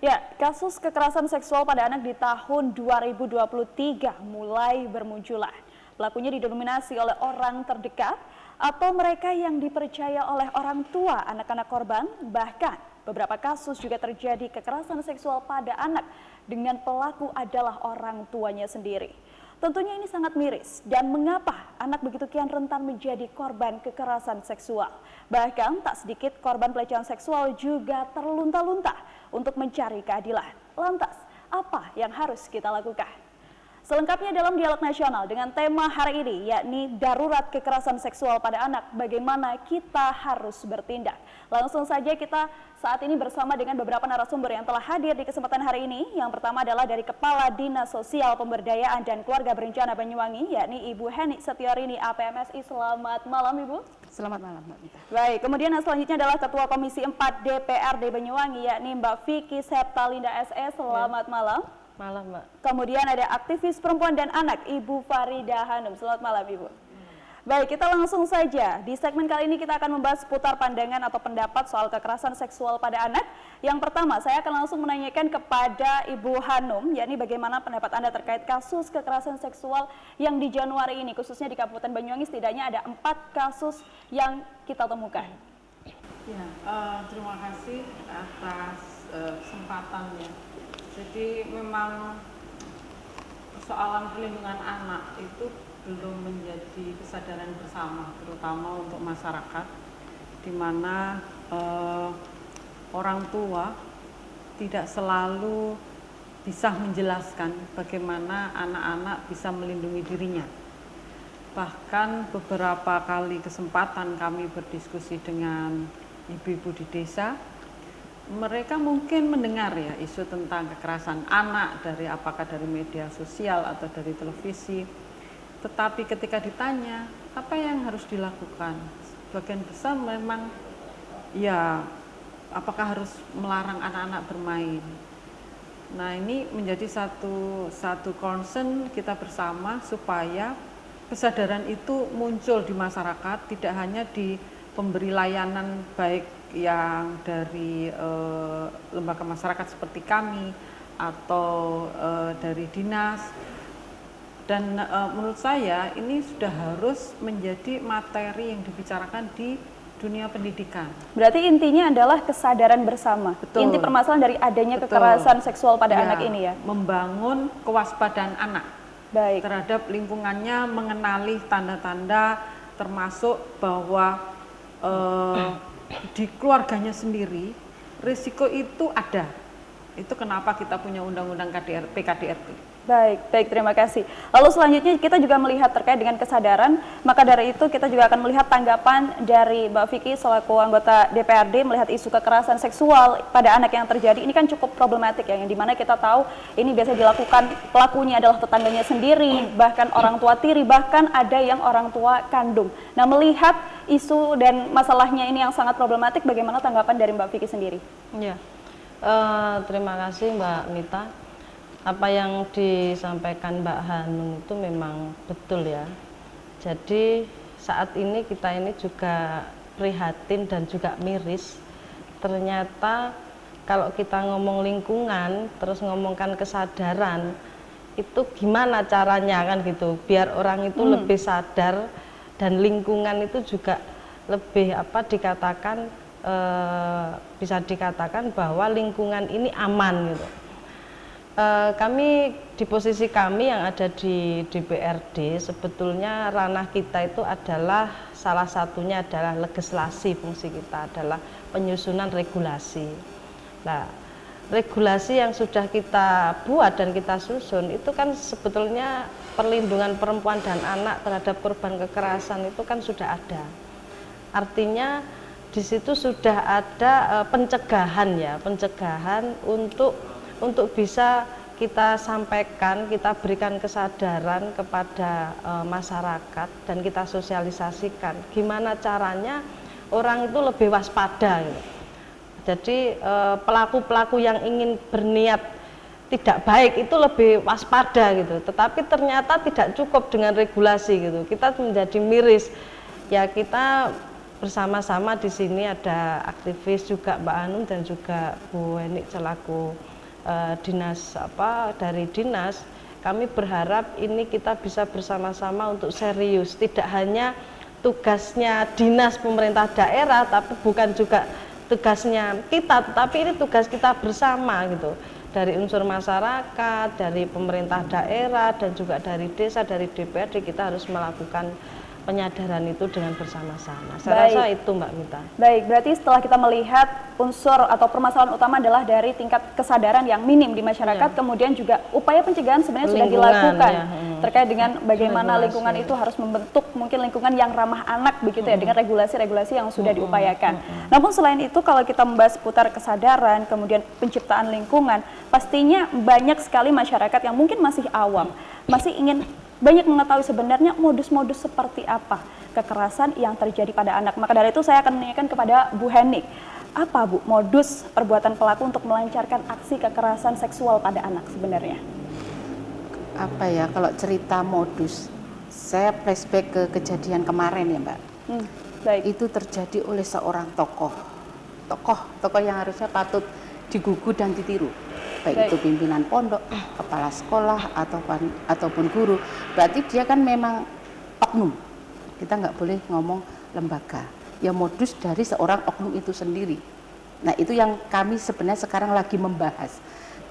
Ya, kasus kekerasan seksual pada anak di tahun 2023 mulai bermunculan. Pelakunya didominasi oleh orang terdekat atau mereka yang dipercaya oleh orang tua anak-anak korban. Bahkan beberapa kasus juga terjadi kekerasan seksual pada anak dengan pelaku adalah orang tuanya sendiri. Tentunya ini sangat miris dan mengapa anak begitu kian rentan menjadi korban kekerasan seksual. Bahkan tak sedikit korban pelecehan seksual juga terlunta-lunta untuk mencari keadilan. Lantas, apa yang harus kita lakukan? Selengkapnya dalam Dialog Nasional dengan tema hari ini, yakni darurat kekerasan seksual pada anak, bagaimana kita harus bertindak. Langsung saja kita saat ini bersama dengan beberapa narasumber yang telah hadir di kesempatan hari ini. Yang pertama adalah dari Kepala Dinas Sosial Pemberdayaan dan Keluarga Berencana Banyuwangi, yakni Ibu Heni Setiorini APMSI. Selamat malam, Ibu. Selamat malam, Mbak Mita. Baik, kemudian yang selanjutnya adalah Ketua Komisi 4 DPRD Banyuwangi, yakni Mbak Vicky Septalinda SE. Selamat malam. Malam, Mbak. Kemudian ada aktivis perempuan dan anak, Ibu Farida Hanum. Selamat malam, Ibu. Baik, kita langsung saja. Di segmen kali ini kita akan membahas seputar pandangan atau pendapat soal kekerasan seksual pada anak. Yang pertama, saya akan langsung menanyakan kepada Ibu Hanum, yakni bagaimana pendapat Anda terkait kasus kekerasan seksual yang di Januari ini, khususnya di Kabupaten Banyuwangi, setidaknya ada 4 kasus yang kita temukan. Ya, terima kasih atas kesempatannya. Jadi memang persoalan perlindungan anak itu belum menjadi kesadaran bersama, terutama untuk masyarakat, di mana orang tua tidak selalu bisa menjelaskan bagaimana anak-anak bisa melindungi dirinya. Bahkan beberapa kali kesempatan kami berdiskusi dengan ibu-ibu di desa, mereka mungkin mendengar ya isu tentang kekerasan anak apakah dari media sosial atau dari televisi. Tetapi ketika ditanya apa yang harus dilakukan, sebagian besar memang ya apakah harus melarang anak-anak bermain. Nah, ini menjadi satu concern kita bersama supaya kesadaran itu muncul di masyarakat, tidak hanya di pemberi layanan baik yang dari lembaga masyarakat seperti kami atau dari dinas. Dan menurut saya ini sudah harus menjadi materi yang dibicarakan di dunia pendidikan. Berarti intinya adalah kesadaran bersama. Betul. Inti permasalahan dari adanya Betul. kekerasan seksual pada anak ini ya. Membangun kewaspadaan anak. Baik. Terhadap lingkungannya, mengenali tanda-tanda termasuk bahwa di keluarganya sendiri risiko itu ada. Itu kenapa kita punya undang-undang PKDRT. Baik, terima kasih. Lalu selanjutnya kita juga melihat terkait dengan kesadaran, maka dari itu kita juga akan melihat tanggapan dari Mbak Vicky selaku anggota DPRD melihat isu kekerasan seksual pada anak yang terjadi. Ini kan cukup problematik ya, yang dimana kita tahu ini biasa dilakukan pelakunya adalah tetangganya sendiri, bahkan orang tua tiri, bahkan ada yang orang tua kandung. Nah, melihat isu dan masalahnya ini yang sangat problematik, bagaimana tanggapan dari Mbak Vicky sendiri? Ya, terima kasih Mbak Mita. Apa yang disampaikan Mbak Hanum itu memang betul ya. Jadi saat ini kita ini juga prihatin dan juga miris. Ternyata kalau kita ngomong lingkungan, terus ngomongkan kesadaran, itu gimana caranya kan gitu, biar orang itu lebih sadar dan lingkungan itu juga lebih dikatakan bisa dikatakan bahwa lingkungan ini aman gitu. Kami di posisi kami yang ada di DPRD, sebetulnya ranah kita itu adalah salah satunya adalah legislasi, fungsi kita adalah penyusunan regulasi. Nah, regulasi yang sudah kita buat dan kita susun itu kan sebetulnya perlindungan perempuan dan anak terhadap korban kekerasan itu kan sudah ada. Artinya di situ sudah ada pencegahan ya, pencegahan untuk bisa kita sampaikan, kita berikan kesadaran kepada masyarakat dan kita sosialisasikan gimana caranya orang itu lebih waspada gitu. Jadi pelaku-pelaku yang ingin berniat tidak baik itu lebih waspada gitu, tetapi ternyata tidak cukup dengan regulasi gitu. Kita menjadi miris ya, kita bersama-sama di sini ada aktivis juga Mbak Hanum dan juga Bu Heni selaku dari dinas, kami berharap ini kita bisa bersama-sama untuk serius, tidak hanya tugasnya dinas pemerintah daerah, tapi bukan juga tugasnya kita, tetapi ini tugas kita bersama gitu. Dari unsur masyarakat, dari pemerintah daerah, dan juga dari desa, dari DPRD, kita harus melakukan penyadaran itu dengan bersama-sama. Saya rasa itu Mbak Mita. Baik, berarti setelah kita melihat unsur atau permasalahan utama adalah dari tingkat kesadaran yang minim di masyarakat, kemudian juga upaya pencegahan sebenarnya sudah dilakukan terkait dengan bagaimana lingkungan itu harus membentuk mungkin lingkungan yang ramah anak begitu ya, dengan regulasi-regulasi yang sudah diupayakan. Namun selain itu kalau kita membahas seputar kesadaran, kemudian penciptaan lingkungan, pastinya banyak sekali masyarakat yang mungkin masih awam, masih ingin banyak mengetahui sebenarnya modus-modus seperti apa kekerasan yang terjadi pada anak. Maka dari itu saya akan menanyakan kepada Bu Henik, apa Bu modus perbuatan pelaku untuk melancarkan aksi kekerasan seksual pada anak sebenarnya? Apa ya, kalau cerita modus, saya flashback ke kejadian kemarin ya Mbak. Baik. Itu terjadi oleh seorang tokoh yang harusnya patut digugu dan ditiru. Baik itu pimpinan pondok, kepala sekolah, ataupun guru. Berarti dia kan memang oknum. Kita nggak boleh ngomong lembaga. Ya modus dari seorang oknum itu sendiri. Nah itu yang kami sebenarnya sekarang lagi membahas.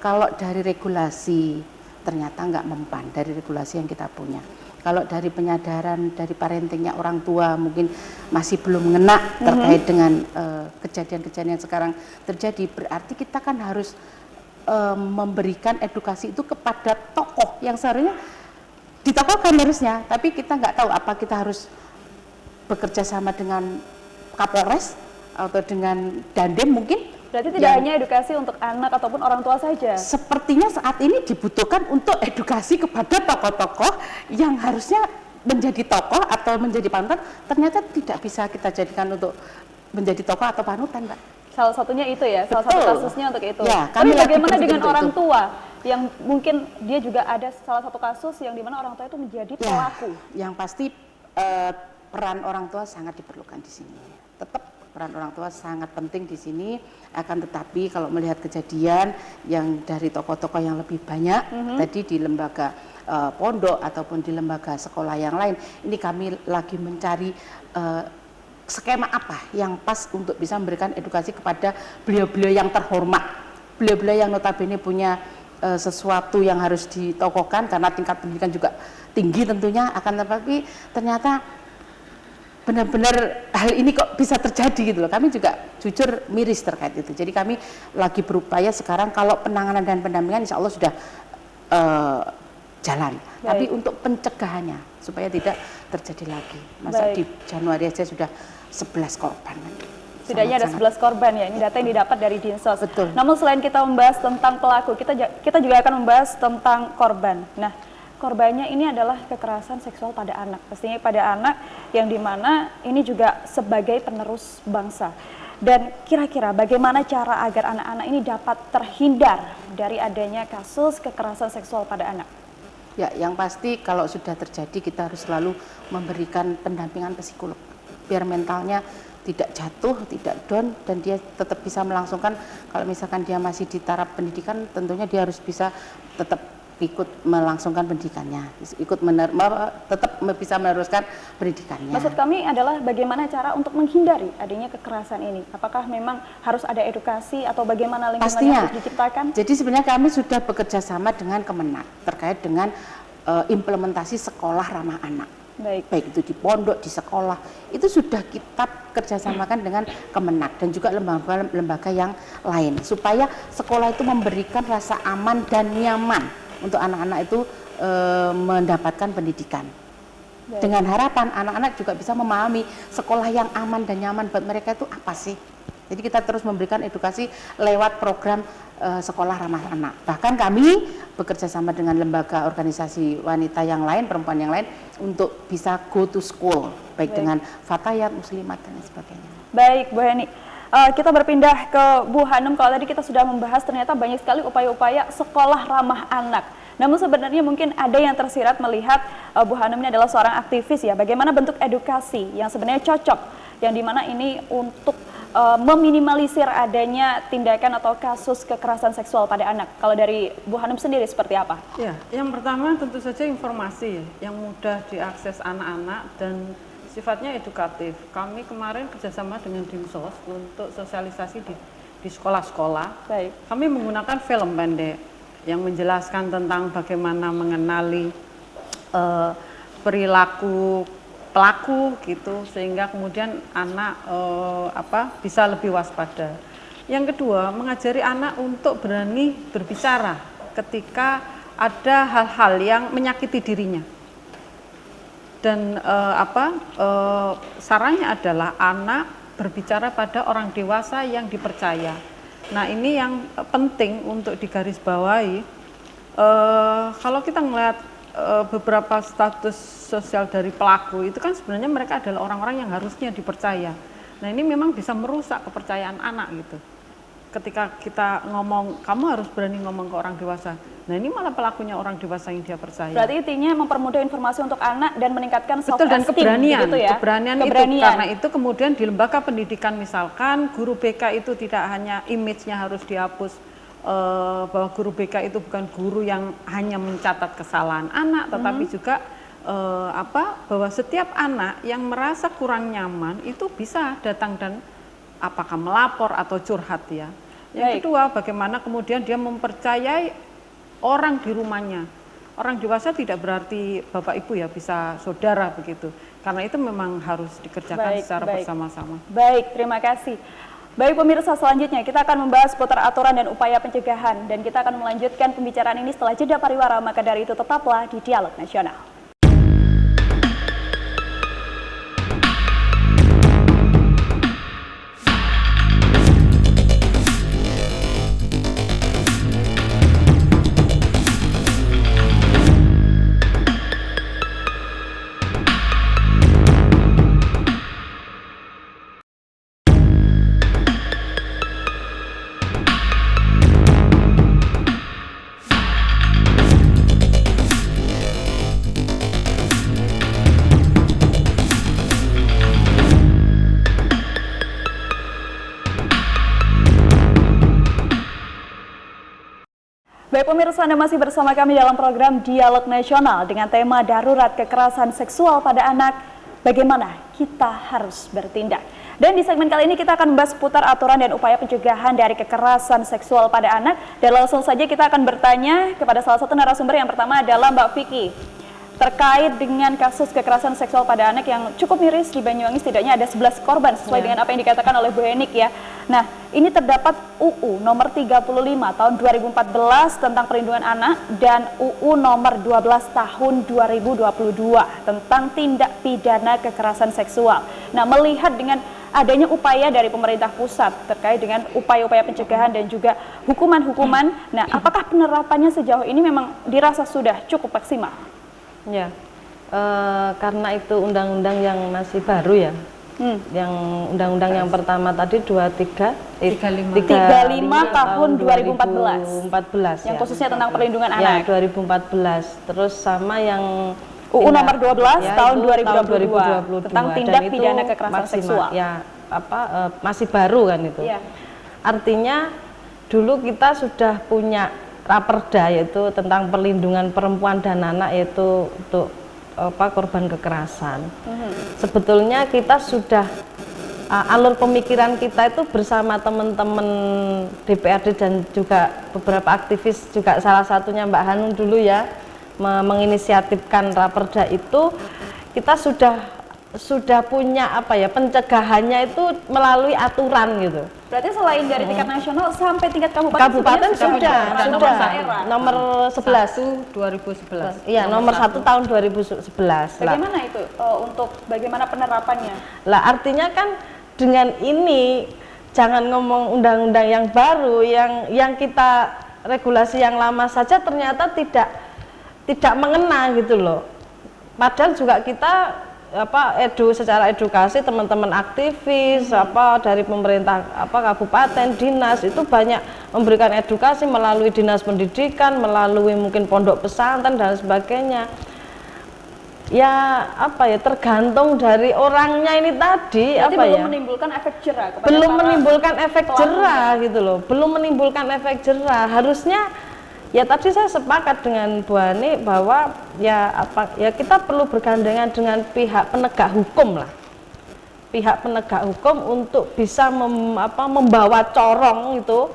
Kalau dari regulasi ternyata nggak mempan, dari regulasi yang kita punya. Kalau dari penyadaran, dari parentingnya orang tua mungkin masih belum ngena terkait dengan kejadian-kejadian yang sekarang terjadi. Berarti kita kan harus memberikan edukasi itu kepada tokoh yang seharusnya ditokohkan harusnya, tapi kita nggak tahu apa kita harus bekerja sama dengan Kapolres atau dengan Dandim mungkin. Berarti tidak hanya edukasi untuk anak ataupun orang tua saja. Sepertinya saat ini dibutuhkan untuk edukasi kepada tokoh-tokoh yang harusnya menjadi tokoh atau menjadi panutan, ternyata tidak bisa kita jadikan untuk menjadi tokoh atau panutan, Mbak. Salah satunya itu ya, salah satu kasusnya untuk itu. Ya, tapi bagaimana dengan orang itu. tua yang mungkin dia juga ada salah satu kasus yang dimana orang tua itu menjadi pelaku? Yang pasti peran orang tua sangat diperlukan di sini. Tetap peran orang tua sangat penting di sini. Akan tetapi kalau melihat kejadian yang dari tokoh-tokoh yang lebih banyak tadi di lembaga pondok ataupun di lembaga sekolah yang lain, ini kami lagi mencari skema apa yang pas untuk bisa memberikan edukasi kepada beliau-beliau yang terhormat, beliau-beliau yang notabene punya sesuatu yang harus ditokohkan karena tingkat pendidikan juga tinggi tentunya, akan tetapi ternyata benar-benar hal ini kok bisa terjadi gitu loh. Kami juga jujur miris terkait itu. Jadi kami lagi berupaya sekarang kalau penanganan dan pendampingan insya Allah sudah jalan. Tapi untuk pencegahannya supaya tidak terjadi lagi. Masa di Januari aja sudah 11 korban. Setidaknya ada 11 korban ya, ini data yang didapat dari Dinsos. Betul. Namun selain kita membahas tentang pelaku, kita juga akan membahas tentang korban. Nah, korbannya ini adalah kekerasan seksual pada anak. Pastinya pada anak yang dimana ini juga sebagai penerus bangsa. Dan kira-kira bagaimana cara agar anak-anak ini dapat terhindar dari adanya kasus kekerasan seksual pada anak? Ya, yang pasti kalau sudah terjadi kita harus selalu memberikan pendampingan psikolog biar mentalnya tidak jatuh, tidak down, dan dia tetap bisa melangsungkan. Kalau misalkan dia masih di taraf pendidikan, tentunya dia harus bisa tetap ikut melangsungkan pendidikannya, tetap bisa meneruskan pendidikannya. Maksud kami adalah bagaimana cara untuk menghindari adanya kekerasan ini? Apakah memang harus ada edukasi atau bagaimana lingkungan yang harus diciptakan? Jadi sebenarnya kami sudah bekerja sama dengan Kemenak terkait dengan implementasi sekolah ramah anak. Baik itu di pondok, di sekolah, itu sudah kita kerjasamakan dengan Kemenak dan juga lembaga yang lain supaya sekolah itu memberikan rasa aman dan nyaman untuk anak-anak itu mendapatkan pendidikan. Dengan harapan anak-anak juga bisa memahami sekolah yang aman dan nyaman buat mereka itu apa sih. Jadi kita terus memberikan edukasi lewat program sekolah ramah anak. Bahkan kami bekerja sama dengan lembaga organisasi wanita yang lain, perempuan yang lain untuk bisa go to school, baik dengan fatayat, muslimat dan lain sebagainya. Baik, Bu Heni. Kita berpindah ke Bu Hanum. Kalau tadi kita sudah membahas ternyata banyak sekali upaya-upaya sekolah ramah anak. Namun sebenarnya mungkin ada yang tersirat melihat Bu Hanum ini adalah seorang aktivis ya. Bagaimana bentuk edukasi yang sebenarnya cocok, yang dimana ini untuk meminimalisir adanya tindakan atau kasus kekerasan seksual pada anak? Kalau dari Bu Hanum sendiri seperti apa? Ya, yang pertama tentu saja informasi yang mudah diakses anak-anak dan sifatnya edukatif. Kami kemarin kerjasama dengan Dinsos untuk sosialisasi di sekolah-sekolah. Baik. Kami menggunakan film pendek yang menjelaskan tentang bagaimana mengenali perilaku pelaku gitu, sehingga kemudian anak bisa lebih waspada. Yang kedua, mengajari anak untuk berani berbicara ketika ada hal-hal yang menyakiti dirinya. Dan sarannya adalah anak berbicara pada orang dewasa yang dipercaya. Nah, ini yang penting untuk digarisbawahi. Kalau kita melihat beberapa status sosial dari pelaku itu kan sebenarnya mereka adalah orang-orang yang harusnya dipercaya. Nah, ini memang bisa merusak kepercayaan anak gitu. Ketika kita ngomong, kamu harus berani ngomong ke orang dewasa. Nah, ini malah pelakunya orang dewasa yang dia percaya. Berarti intinya mempermudah informasi untuk anak dan meningkatkan self Betul, dan keberanian, gitu ya? keberanian itu. Karena itu kemudian di lembaga pendidikan misalkan guru BK itu tidak hanya image-nya harus dihapus, bahwa guru BK itu bukan guru yang hanya mencatat kesalahan anak, tetapi juga bahwa setiap anak yang merasa kurang nyaman itu bisa datang dan apakah melapor atau curhat ya. Yang kedua, bagaimana kemudian dia mempercayai orang di rumahnya. Orang dewasa tidak berarti bapak ibu ya, bisa saudara begitu. Karena itu memang harus dikerjakan secara bersama-sama. Baik, terima kasih. Baik pemirsa, selanjutnya kita akan membahas seputar aturan dan upaya pencegahan, dan kita akan melanjutkan pembicaraan ini setelah jeda pariwara. Maka dari itu tetaplah di Dialog Nasional. Baik pemirsa, Anda masih bersama kami dalam program Dialog Nasional dengan tema darurat kekerasan seksual pada anak, bagaimana kita harus bertindak. Dan di segmen kali ini kita akan membahas seputar aturan dan upaya pencegahan dari kekerasan seksual pada anak. Dan langsung saja kita akan bertanya kepada salah satu narasumber. Yang pertama adalah Mbak Vicky. Terkait dengan kasus kekerasan seksual pada anak yang cukup miris di Banyuwangi, setidaknya ada 11 korban sesuai dengan apa yang dikatakan oleh Bu Henik ya. Nah, ini terdapat UU nomor 35 tahun 2014 tentang perlindungan anak dan UU nomor 12 tahun 2022 tentang tindak pidana kekerasan seksual. Nah, melihat dengan adanya upaya dari pemerintah pusat terkait dengan upaya-upaya pencegahan dan juga hukuman-hukuman, nah apakah penerapannya sejauh ini memang dirasa sudah cukup maksimal? Ya, karena itu undang-undang yang masih baru ya, yang undang-undang yang pertama tadi 35 tahun 2014 yang khususnya tentang perlindungan anak. Ya, 2014. Terus sama yang UU nomor 12 ya, tahun 2022 tentang tindak pidana kekerasan seksual. Ya, masih baru kan itu. Ya. Artinya dulu kita sudah punya Raperda, yaitu tentang perlindungan perempuan dan anak, yaitu untuk korban kekerasan. Sebetulnya kita sudah alur pemikiran kita itu bersama teman-teman DPRD dan juga beberapa aktivis, juga salah satunya Mbak Hanum dulu ya, menginisiatifkan Raperda itu. Kita sudah punya pencegahannya itu melalui aturan gitu. Berarti selain dari tingkat nasional sampai tingkat kabupaten sudah nomor 11 2011. Iya, nomor 1 tahun 2011. Bagaimana itu bagaimana penerapannya? Lah artinya kan dengan ini jangan ngomong undang-undang yang baru, yang kita regulasi yang lama saja ternyata tidak mengena gitu loh. Padahal juga kita secara edukasi teman-teman aktivis dari pemerintah kabupaten, dinas itu banyak memberikan edukasi melalui dinas pendidikan, melalui mungkin pondok pesantren dan sebagainya. ya apa ya, tergantung dari orangnya ini tadi. Berarti apa belum ya, menimbulkan efek jerah kepada belum para menimbulkan efek pelakunya. jerah gitu loh, belum menimbulkan efek jerah. Harusnya ya tadi saya sepakat dengan Bu Ani bahwa ya apa ya, kita perlu bergandengan dengan pihak penegak hukum lah, pihak penegak hukum untuk bisa membawa corong itu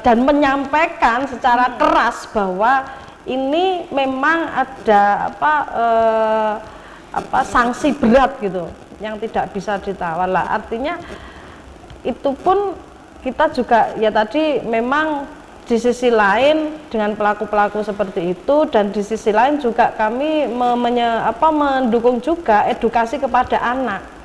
dan menyampaikan secara keras bahwa ini memang ada sanksi berat gitu yang tidak bisa ditawar lah. Artinya itu pun kita juga ya tadi memang di sisi lain dengan pelaku-pelaku seperti itu, dan di sisi lain juga kami mendukung juga edukasi kepada anak.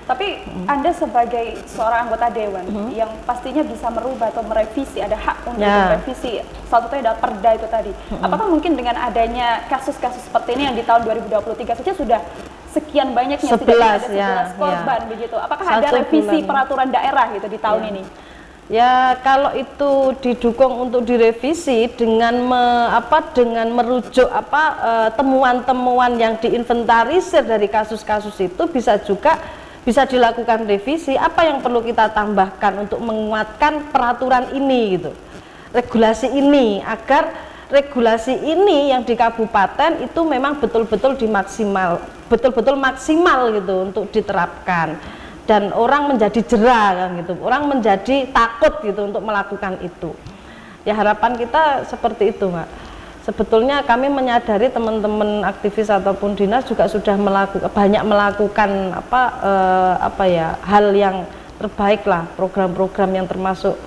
Tapi Anda sebagai seorang anggota dewan yang pastinya bisa merubah atau merevisi, ada hak untuk merevisi, salah satunya adalah perda itu tadi. Apakah mungkin dengan adanya kasus-kasus seperti ini yang di tahun 2023 saja sudah sekian banyaknya, 11, tidak ada 11 ya, korban ya. begitu. Apakah ada 1 revisi bulan. peraturan daerah gitu di tahun ini? Ya kalau itu didukung untuk direvisi dengan dengan merujuk temuan-temuan yang diinventarisir dari kasus-kasus itu, bisa dilakukan revisi. Apa yang perlu kita tambahkan untuk menguatkan peraturan ini gitu, regulasi ini, agar regulasi ini yang di kabupaten itu memang betul-betul maksimal gitu untuk diterapkan, dan orang menjadi jera kan gitu, orang menjadi takut gitu untuk melakukan itu. Ya harapan kita seperti itu, Mbak. Sebetulnya kami menyadari teman-teman aktivis ataupun dinas juga sudah banyak melakukan hal yang terbaik lah, program-program yang termasuk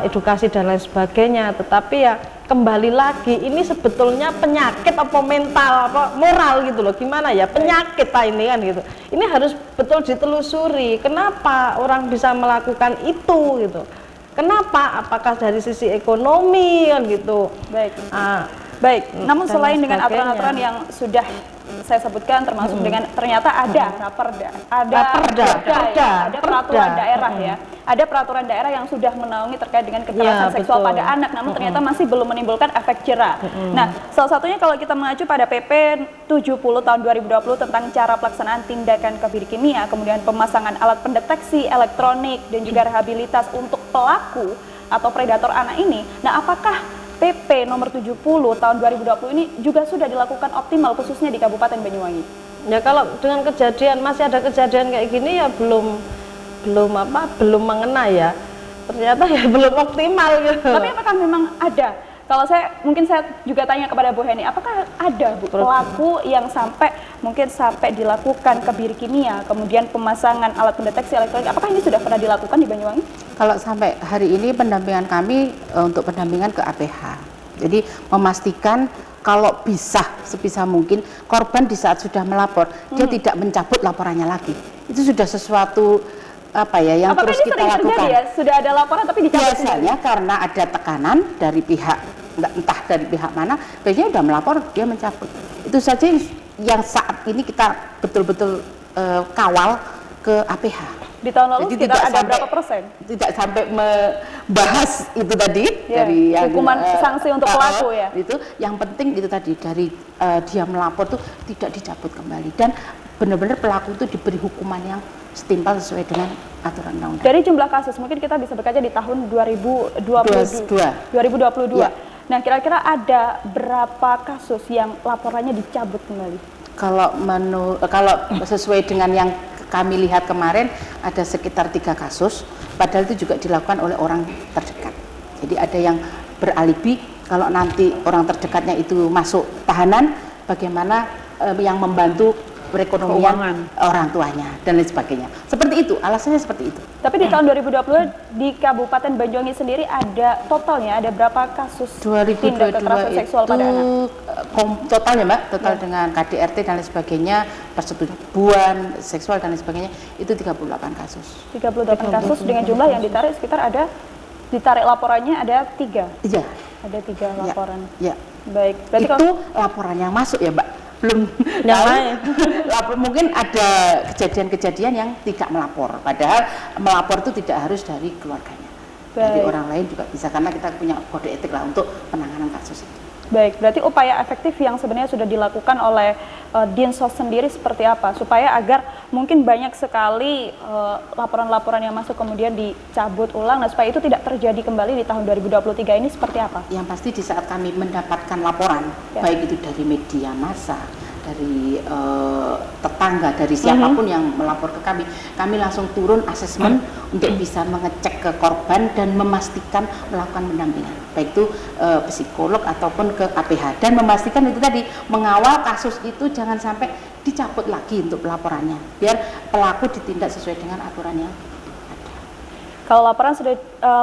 edukasi dan lain sebagainya. Tetapi ya kembali lagi, ini sebetulnya penyakit apa mental apa moral gitu loh, gimana ya, penyakit ini kan gitu. Ini harus betul ditelusuri kenapa orang bisa melakukan itu gitu. Kenapa? Apakah dari sisi ekonomi kan gitu. Baik. Namun selain dengan aturan-aturan yang sudah saya sebutkan, termasuk dengan ternyata ada raperda, ada peraturan daerah ya, ada peraturan daerah yang sudah menaungi terkait dengan kekerasan seksual pada anak, namun ternyata masih belum menimbulkan efek jerah. Nah, salah satunya kalau kita mengacu pada PP 70 tahun 2020 tentang cara pelaksanaan tindakan kebiri kimia, kemudian pemasangan alat pendeteksi elektronik dan juga rehabilitas untuk pelaku atau predator anak ini. Nah, apakah PP nomor 70 tahun 2020 ini juga sudah dilakukan optimal khususnya di Kabupaten Banyuwangi? Ya kalau dengan masih ada kejadian kayak gini ya belum mengena ya. Ternyata ya belum optimal gitu. Tapi apakah memang ada? Kalau mungkin saya juga tanya kepada Bu Heni, apakah ada pelaku yang sampai dilakukan kebiri kimia, kemudian pemasangan alat pendeteksi elektronik, apakah ini sudah pernah dilakukan di Banyuwangi? Kalau sampai hari ini pendampingan kami untuk pendampingan ke APH. Jadi memastikan kalau sebisa mungkin korban di saat sudah melapor, dia tidak mencabut laporannya lagi. Itu sudah sesuatu yang apakah terus ini kita sering lakukan. Terjadi ya? Sudah ada laporan tapi dicabut biasanya sendiri? Karena ada tekanan dari pihak, entah dari pihak mana, biasanya sudah melapor, dia mencabut. Itu saja yang saat ini kita betul-betul kawal ke APH. Di tahun lalu jadi sekitar ada berapa persen? Tidak sampai membahas itu tadi dari yang hukuman sanksi untuk pelaku ya. Itu yang penting itu tadi, dari dia melapor tuh tidak dicabut kembali, dan benar-benar pelaku itu diberi hukuman yang setimpal sesuai dengan aturan undang-undang. Dari jumlah kasus mungkin kita bisa berkaca di tahun 2022. Ya. Nah, kira-kira ada berapa kasus yang laporannya dicabut kembali? Kalau sesuai dengan yang kami lihat kemarin ada sekitar 3 kasus, padahal itu juga dilakukan oleh orang terdekat. Jadi ada yang beralibi kalau nanti orang terdekatnya itu masuk tahanan, bagaimana yang membantu perekonomian orang tuanya dan lain sebagainya. Seperti itu, alasannya seperti itu. Tapi di tahun 2020 di Kabupaten Banyuwangi sendiri ada totalnya ada berapa kasus tindak kekerasan seksual pada anak? Totalnya Mbak, dengan KDRT dan lain sebagainya, persetubuhan seksual dan lain sebagainya, itu 38 kasus. 38 kasus dengan jumlah yang ditarik laporannya ada 3? Iya. Ada 3 laporan. Ya. Baik. Berarti itu laporan yang masuk ya Mbak? Belum yang lain. Mungkin ada kejadian-kejadian yang tidak melapor, padahal melapor itu tidak harus dari keluarganya. Dari orang lain juga bisa, karena kita punya kode etik lah untuk penanganan kasus itu. Baik, berarti upaya efektif yang sebenarnya sudah dilakukan oleh Dinsos sendiri seperti apa supaya agar mungkin banyak sekali laporan-laporan yang masuk kemudian dicabut ulang, nah supaya itu tidak terjadi kembali di tahun 2023 ini seperti apa? Yang pasti di saat kami mendapatkan laporan, baik itu dari media massa, dari tetangga, dari siapapun yang melapor ke kami langsung turun asesmen untuk bisa mengecek ke korban dan memastikan melakukan pendampingan, baik itu psikolog ataupun ke KPH, dan memastikan itu tadi mengawal kasus itu jangan sampai dicabut lagi untuk pelaporannya, biar pelaku ditindak sesuai dengan aturan yang ada. Kalau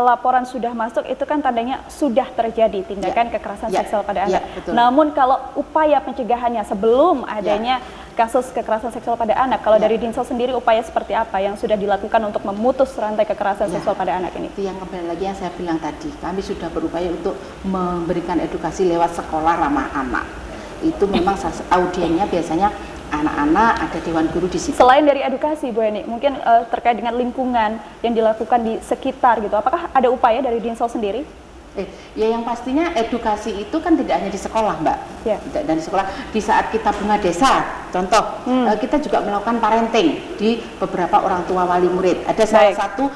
laporan sudah masuk itu kan tandanya sudah terjadi tindakan kekerasan seksual pada anak. Betul. Namun kalau upaya pencegahannya sebelum adanya kasus kekerasan seksual pada anak, kalau dari Dinsos sendiri upaya seperti apa yang sudah dilakukan untuk memutus rantai kekerasan seksual pada anak ini? Itu yang kembali lagi yang saya bilang tadi, kami sudah berupaya untuk memberikan edukasi lewat sekolah ramah anak. Itu memang audiennya biasanya anak-anak, ada dewan guru di situ. Selain dari edukasi, Bu Eni, mungkin terkait dengan lingkungan yang dilakukan di sekitar gitu, apakah ada upaya dari Dinsos sendiri? Ya yang pastinya edukasi itu kan tidak hanya di sekolah, Mbak. Tidak dari sekolah. Di saat kita bunga desa, contoh, kita juga melakukan parenting di beberapa orang tua wali murid. Ada salah satu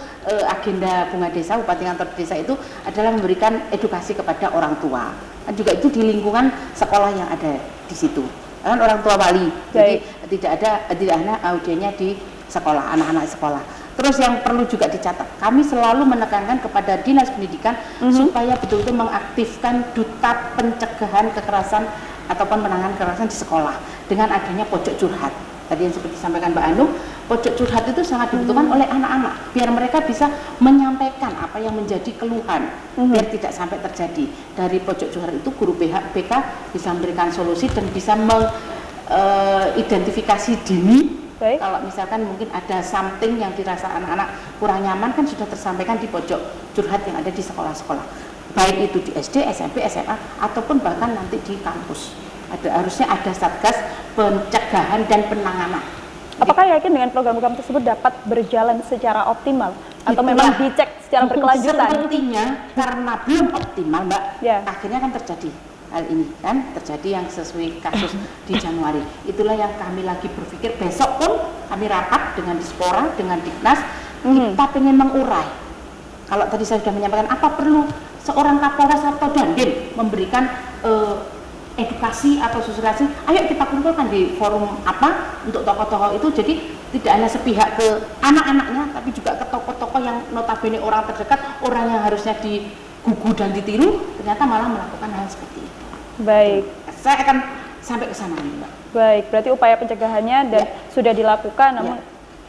agenda bunga desa, bupati kantor desa itu adalah memberikan edukasi kepada orang tua. Dan juga itu di lingkungan sekolah yang ada di situ. Kan orang tua wali, jadi tidak hanya audiennya di sekolah, anak-anak sekolah. Terus yang perlu juga dicatat, kami selalu menekankan kepada Dinas Pendidikan supaya betul-betul mengaktifkan duta pencegahan kekerasan ataupun penanganan kekerasan di sekolah dengan adanya pojok curhat. Tadi yang seperti disampaikan Mbak Anum, pojok curhat itu sangat dibutuhkan oleh anak-anak biar mereka bisa menyampaikan apa yang menjadi keluhan biar tidak sampai terjadi. Dari pojok curhat itu guru BK bisa memberikan solusi dan bisa mengidentifikasi dini. Kalau misalkan mungkin ada something yang dirasa anak-anak kurang nyaman kan sudah tersampaikan di pojok curhat yang ada di sekolah-sekolah, baik itu di SD, SMP, SMA ataupun bahkan nanti di kampus. Harusnya ada satgas pencegahan dan penanganan. Apakah yakin dengan program-program tersebut dapat berjalan secara optimal atau memang dicek secara berkelanjutan? Sepertinya karena belum optimal, Mbak, akhirnya kan terjadi hal ini kan, terjadi yang sesuai kasus di Januari. Itulah yang kami lagi berpikir, besok pun kami rapat dengan Dispora, dengan Dignas, kita pengen mengurai. Kalau tadi saya sudah menyampaikan apa perlu seorang Kapolres atau Dandim memberikan edukasi atau sosialisasi, ayo kita kumpulkan di forum apa untuk tokoh-tokoh itu, jadi tidak hanya sepihak ke anak-anaknya tapi juga ke tokoh-tokoh yang notabene orang terdekat, orang yang harusnya digugu dan ditiru ternyata malah melakukan hal seperti itu. Baik, saya akan sampai ke sana, Mbak. Baik, berarti upaya pencegahannya dan sudah dilakukan, namun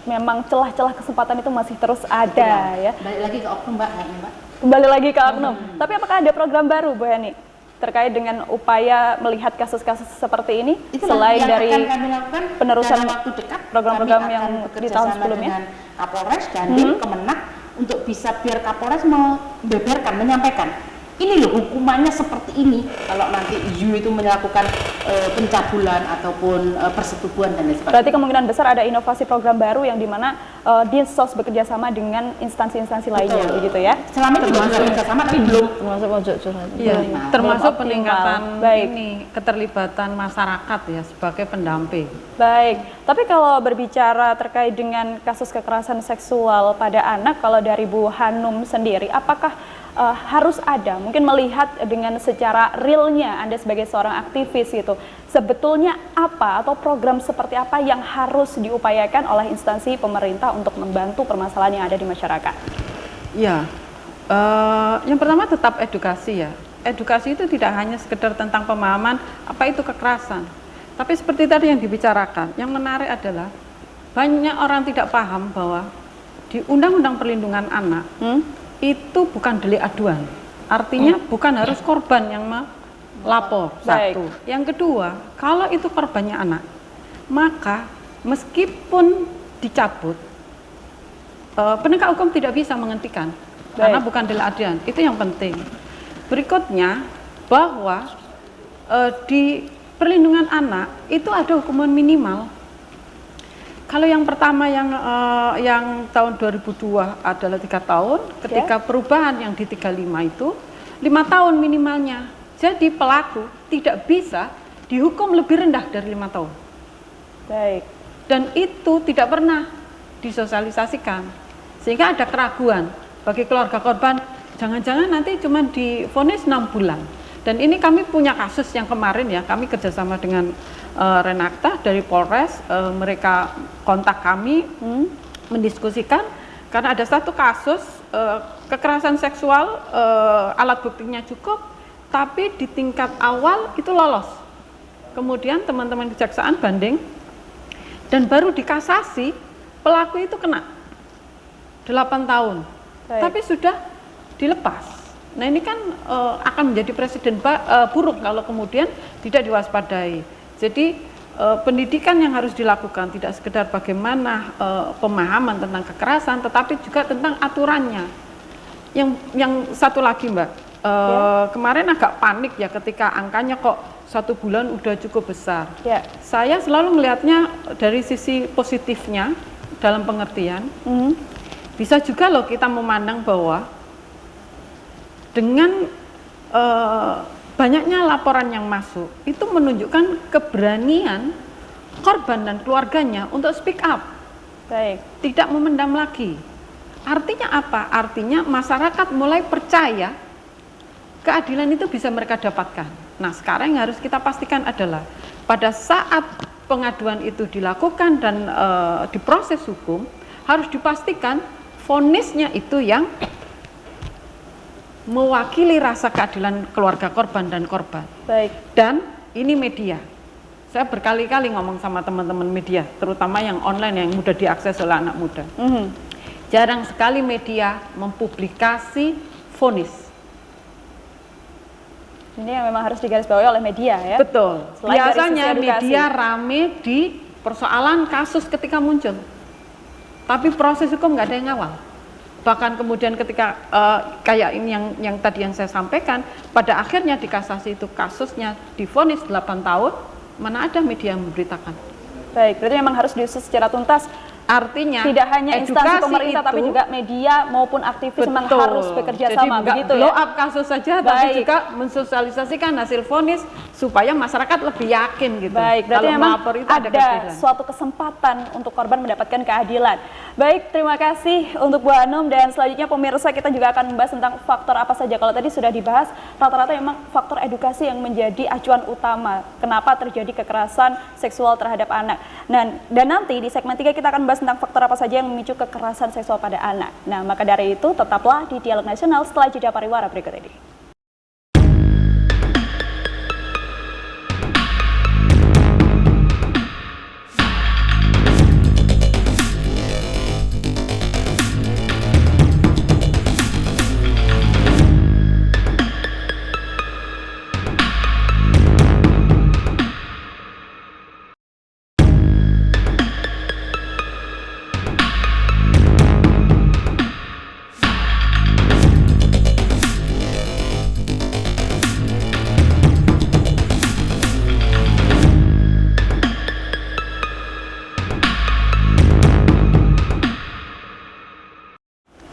memang celah-celah kesempatan itu masih terus ada ya. Balik lagi ke oknum, Mbak. Kembali lagi ke oknum. Tapi apakah ada program baru, Bu Heni, terkait dengan upaya melihat kasus-kasus seperti ini? Itulah selain yang dari akan kami lakukan penerusan dalam waktu dekat, program-program kami yang akan di bekerja tahun sama sebelumnya? dengan Kapolres, Dandim, Kemenak untuk bisa biar Kapolres membeberkan, menyampaikan ini loh hukumannya seperti ini kalau nanti you itu melakukan pencabulan ataupun persetubuhan dan lain sebagainya. Berarti kemungkinan besar ada inovasi program baru yang dimana Dinsos bekerja sama dengan instansi-instansi lainnya, begitu ya? Selama ini juga bekerja sama tapi belum termasuk pojok curhat. Iya, termasuk peningkatan Baik. keterlibatan masyarakat ya sebagai pendamping. Baik, tapi kalau berbicara terkait dengan kasus kekerasan seksual pada anak, kalau dari Bu Hanum sendiri, apakah harus ada, mungkin melihat dengan secara realnya Anda sebagai seorang aktivis itu, sebetulnya apa atau program seperti apa yang harus diupayakan oleh instansi pemerintah untuk membantu permasalahan yang ada di masyarakat? Ya, yang pertama tetap edukasi ya. Edukasi itu tidak hanya sekedar tentang pemahaman apa itu kekerasan, tapi seperti tadi yang dibicarakan, yang menarik adalah banyak orang tidak paham bahwa di Undang-Undang Perlindungan Anak itu bukan delik aduan, artinya bukan harus korban yang melapor. Satu. Yang kedua, kalau itu korbannya anak, maka meskipun dicabut, penegak hukum tidak bisa menghentikan karena bukan delik aduan. Itu yang penting. Berikutnya, bahwa di perlindungan anak itu ada hukuman minimal. Kalau yang pertama yang tahun 2002 adalah 3 tahun, ketika perubahan yang di 35 itu 5 tahun minimalnya. Jadi pelaku tidak bisa dihukum lebih rendah dari 5 tahun. Baik. Dan itu tidak pernah disosialisasikan. Sehingga ada keraguan bagi keluarga korban, jangan-jangan nanti cuma divonis 6 bulan. Dan ini kami punya kasus yang kemarin ya, kami kerjasama dengan Renakta dari Polres, mereka kontak kami, mendiskusikan, karena ada satu kasus kekerasan seksual, alat buktinya cukup, tapi di tingkat awal itu lolos. Kemudian teman-teman kejaksaan banding, dan baru dikasasi, pelaku itu kena 8 tahun, Baik. tapi sudah dilepas. Nah ini kan akan menjadi presiden buruk kalau kemudian tidak diwaspadai. Jadi pendidikan yang harus dilakukan tidak sekedar bagaimana pemahaman tentang kekerasan, tetapi juga tentang aturannya. Yang satu lagi Mbak, kemarin agak panik ya ketika angkanya kok 1 bulan udah cukup besar. Ya. Saya selalu melihatnya dari sisi positifnya dalam pengertian. Bisa juga loh kita memandang bahwa dengan banyaknya laporan yang masuk, itu menunjukkan keberanian korban dan keluarganya untuk speak up. Baik. Tidak memendam lagi. Artinya apa? Artinya masyarakat mulai percaya keadilan itu bisa mereka dapatkan. Nah sekarang yang harus kita pastikan adalah pada saat pengaduan itu dilakukan dan diproses hukum, harus dipastikan vonisnya itu yang mewakili rasa keadilan keluarga korban dan korban. Baik. Dan ini media. Saya berkali-kali ngomong sama teman-teman media, terutama yang online yang mudah diakses oleh anak muda. Jarang sekali media mempublikasi vonis. Ini yang memang harus digarisbawahi oleh media ya. Betul. Selain dari Biasanya sisi edukasi. media rame di persoalan kasus ketika muncul. Tapi proses hukum nggak ada yang ngawal. Bahkan kemudian ketika kayak ini yang tadi yang saya sampaikan, pada akhirnya di kasasi itu kasusnya divonis 8 tahun, mana ada media yang memberitakan. Baik, berarti memang harus diusut secara tuntas. Artinya Tidak hanya instansi edukasi pemerintah, tapi itu- juga media maupun aktivis memang Betul. harus bekerja Jadi sama, nggak begitu blow ya? up kasus saja, tapi Baik. juga mensosialisasikan hasil vonis supaya masyarakat lebih yakin gitu. Baik, berarti Kalau memang melapor itu ada keadilan. suatu kesempatan untuk korban mendapatkan keadilan. Baik, terima kasih untuk Bu Hanum, dan selanjutnya pemirsa kita juga akan membahas tentang faktor apa saja. Kalau tadi sudah dibahas, rata-rata memang faktor edukasi yang menjadi acuan utama kenapa terjadi kekerasan seksual terhadap anak. Dan nanti di segmen 3 kita akan membahas tentang faktor apa saja yang memicu kekerasan seksual pada anak. Nah, maka dari itu tetaplah di Dialog Nasional setelah jeda pariwara berikut ini.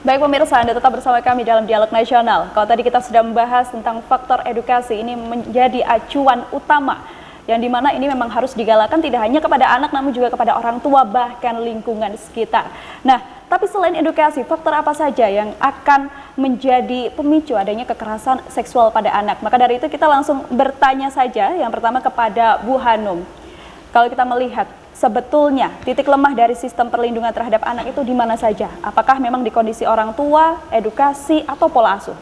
Baik pemirsa, Anda tetap bersama kami dalam Dialog Nasional. Kalau tadi kita sudah membahas tentang faktor edukasi, ini menjadi acuan utama yang dimana ini memang harus digalakan tidak hanya kepada anak namun juga kepada orang tua bahkan lingkungan sekitar. Nah, tapi selain edukasi, faktor apa saja yang akan menjadi pemicu adanya kekerasan seksual pada anak? Maka dari itu kita langsung bertanya saja yang pertama kepada Bu Hanum. Kalau kita melihat sebetulnya titik lemah dari sistem perlindungan terhadap anak itu di mana saja? Apakah memang di kondisi orang tua, edukasi, atau pola asuh?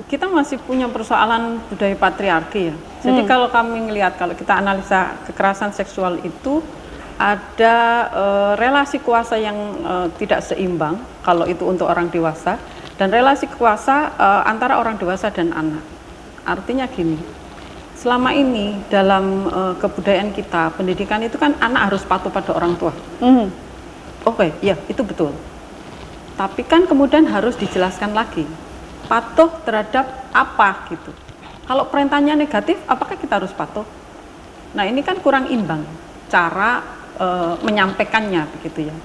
Kita masih punya persoalan budaya patriarki ya. Jadi kalau kami melihat, kalau kita analisa kekerasan seksual itu ada relasi kuasa yang tidak seimbang kalau itu untuk orang dewasa, dan relasi kuasa antara orang dewasa dan anak. Artinya gini, selama ini dalam kebudayaan kita, pendidikan itu kan anak harus patuh pada orang tua. Oke, ya itu betul. Tapi kan kemudian harus dijelaskan lagi, patuh terhadap apa gitu. Kalau perintahnya negatif, apakah kita harus patuh? Nah ini kan kurang imbang cara menyampaikannya begitu ya.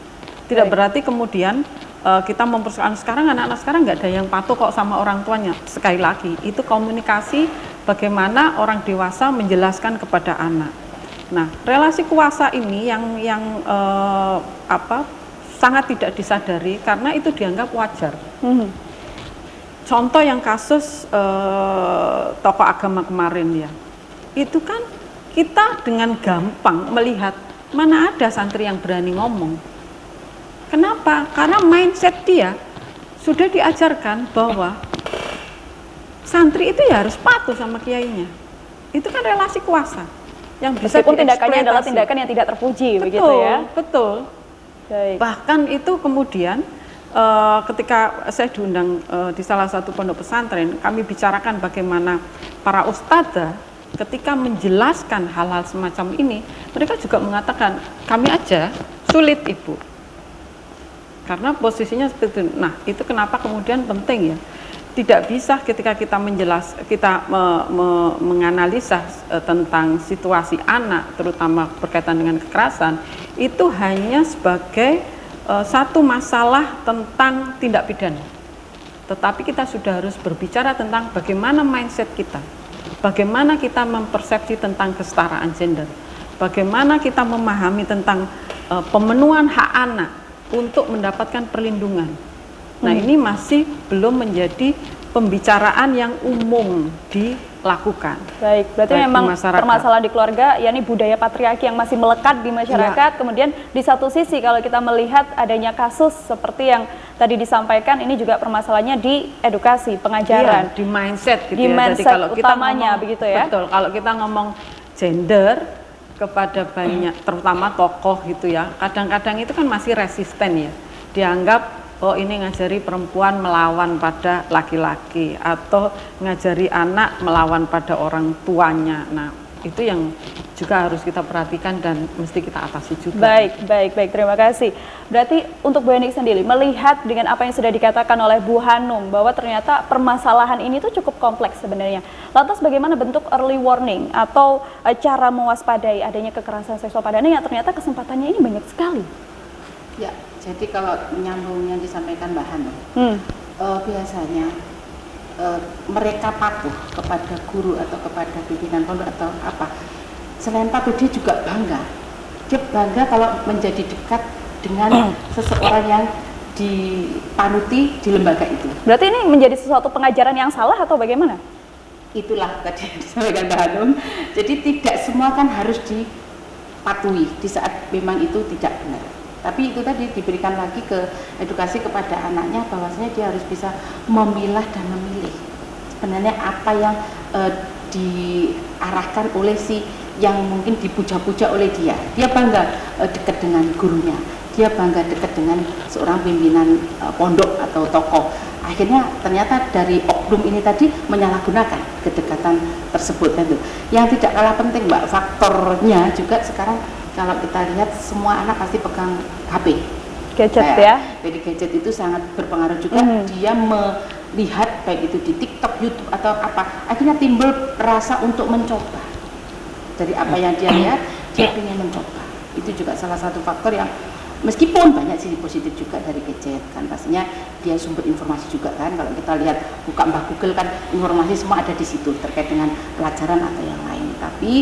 Tidak berarti kemudian kita mempersoalkan sekarang anak-anak sekarang nggak ada yang patuh kok sama orang tuanya. Sekali lagi itu komunikasi bagaimana orang dewasa menjelaskan kepada anak. Nah, relasi kuasa ini yang sangat tidak disadari karena itu dianggap wajar. Contoh yang kasus tokoh agama kemarin ya, itu kan kita dengan gampang melihat mana ada santri yang berani ngomong. Kenapa? Karena mindset dia sudah diajarkan bahwa santri itu ya harus patuh sama kiainya. Itu kan relasi kuasa yang bisa meskipun tindakannya adalah dieksploitasi. tindakan yang tidak terpuji, Betul, begitu ya. betul. Baik. Bahkan itu kemudian ketika saya diundang di salah satu pondok pesantren, kami bicarakan bagaimana para ustadzah ketika menjelaskan hal-hal semacam ini, mereka juga mengatakan kami aja sulit ibu. Karena posisinya seperti itu. Nah, itu kenapa kemudian penting ya. Tidak bisa ketika kita menganalisa tentang situasi anak, terutama berkaitan dengan kekerasan, itu hanya sebagai satu masalah tentang tindak pidana. Tetapi kita sudah harus berbicara tentang bagaimana mindset kita, bagaimana kita mempersepsi tentang kesetaraan gender, bagaimana kita memahami tentang pemenuhan hak anak untuk mendapatkan perlindungan. Nah, ini masih belum menjadi pembicaraan yang umum dilakukan. Baik, berarti Baik, memang di masyarakat. permasalahan di keluarga, yakni budaya patriarki yang masih melekat di masyarakat. Kemudian di satu sisi kalau kita melihat adanya kasus seperti yang tadi disampaikan, ini juga permasalahannya di edukasi, pengajaran. Iya, di mindset gitu Di ya. mindset kalau kita utamanya, ngomong, begitu ya? Betul, kalau kita ngomong gender kepada banyak, terutama tokoh gitu ya, kadang-kadang itu kan masih resisten ya. Dianggap oh ini ngajari perempuan melawan pada laki-laki atau ngajari anak melawan pada orang tuanya. Nah, itu yang juga harus kita perhatikan dan mesti kita atasi juga. Baik, terima kasih. Berarti untuk Bu Henik sendiri, melihat dengan apa yang sudah dikatakan oleh Bu Hanum, bahwa ternyata permasalahan ini tuh cukup kompleks sebenarnya. Lantas bagaimana bentuk early warning atau cara mewaspadai adanya kekerasan seksual pada anak yang ternyata kesempatannya ini banyak sekali? Ya, jadi kalau menyambung yang disampaikan Mbak Hanum, biasanya mereka patuh kepada guru atau kepada pimpinan pondok atau apa. Selain patuh, dia juga bangga. Dia bangga kalau menjadi dekat dengan seseorang yang dipanuti di lembaga itu. Berarti ini menjadi sesuatu pengajaran yang salah atau bagaimana? Itulah tadi yang disampaikan Mbak Hanum. Jadi tidak semua kan harus dipatuhi di saat memang itu tidak benar. Tapi itu tadi diberikan lagi ke edukasi kepada anaknya bahwasanya dia harus bisa memilah dan memilih. Sebenarnya apa yang diarahkan oleh si yang mungkin dipuja-puja oleh dia. Dia bangga dekat dengan gurunya. Dia bangga dekat dengan seorang pimpinan pondok atau tokoh. Akhirnya ternyata dari oknum ini tadi menyalahgunakan kedekatan tersebut. Yang tidak kalah penting Mbak, faktornya juga sekarang kalau kita lihat semua anak pasti pegang HP. Gadget ya? Jadi gadget itu sangat berpengaruh juga. Dia melihat baik itu di TikTok, YouTube atau apa, akhirnya timbul rasa untuk mencoba. Dari apa yang dia lihat, dia ingin mencoba. Itu juga salah satu faktor yang meskipun banyak sisi positif juga dari gadget kan, pastinya dia sumber informasi juga kan. Kalau kita lihat buka Mbah Google kan informasi semua ada di situ terkait dengan pelajaran atau yang lain. Tapi